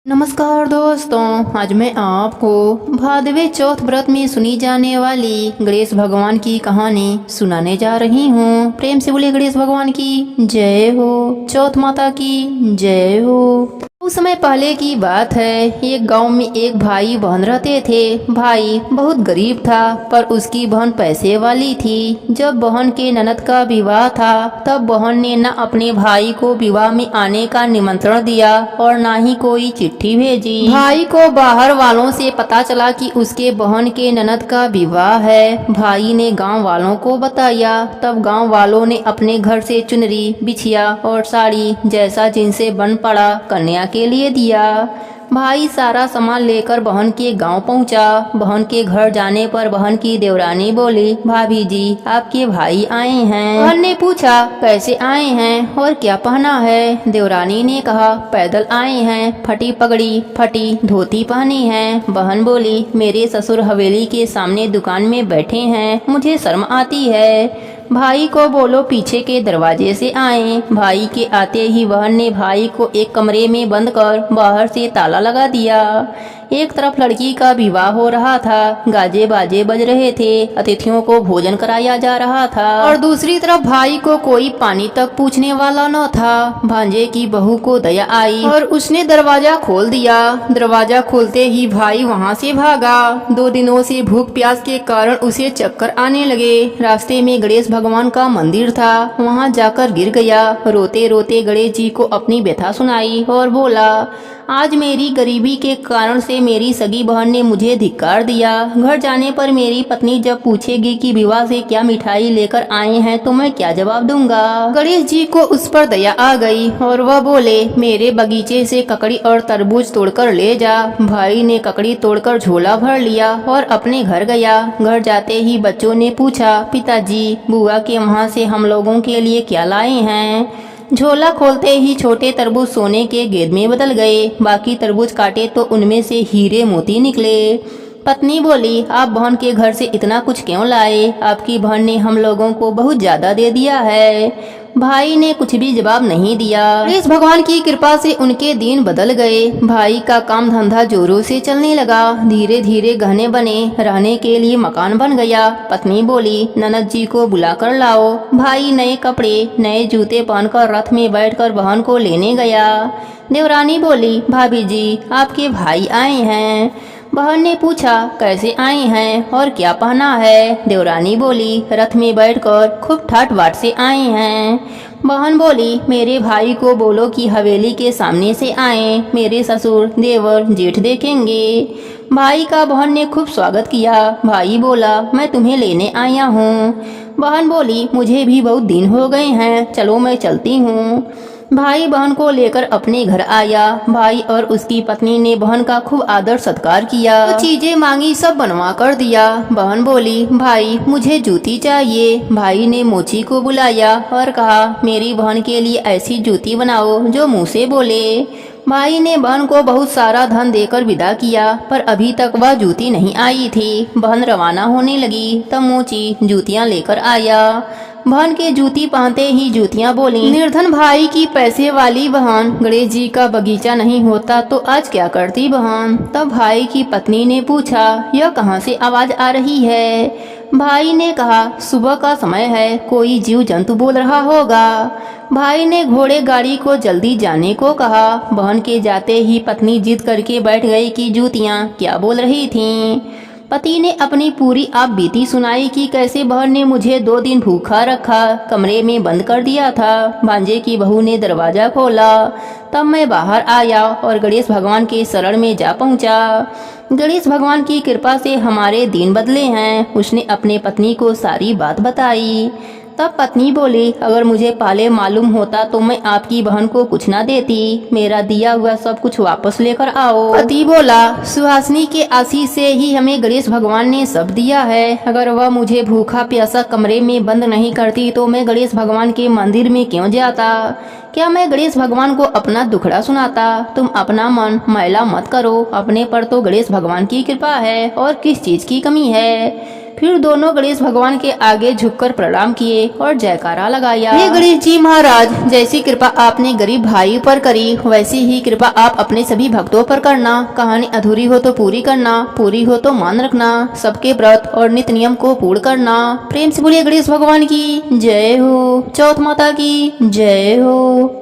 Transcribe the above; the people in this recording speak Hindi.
नमस्कार दोस्तों, आज मैं आपको भादवे चौथ व्रत में सुनी जाने वाली गणेश भगवान की कहानी सुनाने जा रही हूँ। प्रेम से बोले गणेश भगवान की जय हो, चौथ माता की जय हो। उस समय पहले की बात है, एक गांव में एक भाई बहन रहते थे। भाई बहुत गरीब था पर उसकी बहन पैसे वाली थी। जब बहन के ननद का विवाह था तब बहन ने न अपने भाई को विवाह में आने का निमंत्रण दिया और न ही कोई चिट्ठी भेजी। भाई को बाहर वालों से पता चला कि उसके बहन के ननद का विवाह है। भाई ने गांव वालों को बताया। तब गांव वालों ने अपने घर से चुनरी, बिछिया और साड़ी जैसा जिनसे बन पड़ा कन्या के लिए दिया। भाई सारा सामान लेकर बहन के गांव पहुंचा। बहन के घर जाने पर बहन की देवरानी बोली, भाभी जी आपके भाई आए हैं। बहन ने पूछा, कैसे आए हैं और क्या पहना है? देवरानी ने कहा, पैदल आए हैं, फटी पगड़ी, फटी धोती पहनी है। बहन बोली, मेरे ससुर हवेली के सामने दुकान में बैठे हैं, मुझे शर्म आती है। भाई को बोलो पीछे के दरवाजे से आए। भाई के आते ही बहन ने भाई को एक कमरे में बंद कर बाहर से ताला लगा दिया। एक तरफ लड़की का विवाह हो रहा था, गाजे बाजे बज रहे थे, अतिथियों को भोजन कराया जा रहा था और दूसरी तरफ भाई को कोई पानी तक पूछने वाला न था। भांजे की बहू को दया आई और उसने दरवाजा खोल दिया। दरवाजा खोलते ही भाई वहां से भागा। 2 दिनों से भूख प्यास के कारण उसे चक्कर आने लगे। रास्ते में गणेश भगवान का मंदिर था, वहां जाकर गिर गया। रोते रोते गणेश जी को अपनी व्यथा सुनाई और बोला, आज मेरी गरीबी के कारण से मेरी सगी बहन ने मुझे धिक्कार दिया। घर जाने पर मेरी पत्नी जब पूछेगी कि विवाह से क्या मिठाई लेकर आए हैं तो मैं क्या जवाब दूंगा। गणेश जी को उस पर दया आ गई और वह बोले, मेरे बगीचे से ककड़ी और तरबूज तोड़कर ले जा। भाई ने ककड़ी तोड़कर झोला भर लिया और अपने घर गया। घर जाते ही बच्चों ने पूछा, पिताजी बुआ के वहाँ से हम लोगों के लिए क्या लाए हैं? झोला खोलते ही छोटे तरबूज सोने के गेद में बदल गए। बाकी तरबूज काटे तो उनमें से हीरे मोती निकले। पत्नी बोली, आप बहन के घर से इतना कुछ क्यों लाए? आपकी बहन ने हम लोगों को बहुत ज्यादा दे दिया है। भाई ने कुछ भी जवाब नहीं दिया। गणेश भगवान की कृपा से उनके दिन बदल गए। भाई का काम धंधा जोरों से चलने लगा। धीरे धीरे गहने बने, रहने के लिए मकान बन गया। पत्नी बोली, ननद जी को बुला कर लाओ। भाई नए कपड़े, नए जूते पहनकर रथ में बैठकर बहन को लेने गया। देवरानी बोली, भाभी जी आपके भाई आए हैं। बहन ने पूछा, कैसे आए हैं और क्या पहना है? देवरानी बोली, रथ में बैठकर खूब ठाट बाट से आए हैं। बहन बोली, मेरे भाई को बोलो कि हवेली के सामने से आए, मेरे ससुर देवर जेठ देखेंगे। भाई का बहन ने खूब स्वागत किया। भाई बोला, मैं तुम्हें लेने आया हूँ। बहन बोली, मुझे भी बहुत दिन हो गए हैं, चलो मैं चलती हूँ। भाई बहन को लेकर अपने घर आया। भाई और उसकी पत्नी ने बहन का खूब आदर सत्कार किया। तो चीजें मांगी सब बनवा कर दिया। बहन बोली, भाई मुझे जूती चाहिए। भाई ने मोची को बुलाया और कहा, मेरी बहन के लिए ऐसी जूती बनाओ जो मुंह से बोले। भाई ने बहन को बहुत सारा धन देकर विदा किया पर अभी तक वह जूती नहीं आई थी। बहन रवाना होने लगी तब मोची जूतियां लेकर आया। बहन के जूती पहनते ही जूतियां बोली, निर्धन भाई की पैसे वाली बहन, गणेश जी का बगीचा नहीं होता तो आज क्या करती बहन? तब भाई की पत्नी ने पूछा, यह कहाँ से आवाज आ रही है? भाई ने कहा, सुबह का समय है, कोई जीव जंतु बोल रहा होगा। भाई ने घोड़े गाड़ी को जल्दी जाने को कहा। बहन के जाते ही पत्नी जिद करके बैठ गई कि जूतियां क्या बोल रही थीं। पति ने अपनी पूरी आप बीती सुनाई कि कैसे बहन ने मुझे 2 दिन भूखा रखा, कमरे में बंद कर दिया था। भांजे की बहू ने दरवाजा खोला, तब मैं बाहर आया और गणेश भगवान के शरण में जा पहुंचा। गणेश भगवान की कृपा से हमारे दिन बदले हैं। उसने अपने पत्नी को सारी बात बताई। तब पत्नी बोली, अगर मुझे पहले मालूम होता तो मैं आपकी बहन को कुछ ना देती। मेरा दिया हुआ सब कुछ वापस लेकर आओ। पति बोला, सुहासिनी के आशीष से ही हमें गणेश भगवान ने सब दिया है। अगर वह मुझे भूखा प्यासा कमरे में बंद नहीं करती तो मैं गणेश भगवान के मंदिर में क्यों जाता? क्या मैं गणेश भगवान को अपना दुखड़ा सुनाता? तुम अपना मन मैला मत करो, अपने पर तो गणेश भगवान की कृपा है और किस चीज की कमी है। फिर दोनों गणेश भगवान के आगे झुककर प्रणाम किए और जयकारा लगाया। हे गणेश जी महाराज, जैसी कृपा आपने गरीब भाई पर करी वैसी ही कृपा आप अपने सभी भक्तों पर करना। कहानी अधूरी हो तो पूरी करना, पूरी हो तो मान रखना। सबके व्रत और नित्य नियम को पूर्ण करना। प्रेम से बोलिए गणेश भगवान की जय हो। चौथ माता की जय हो।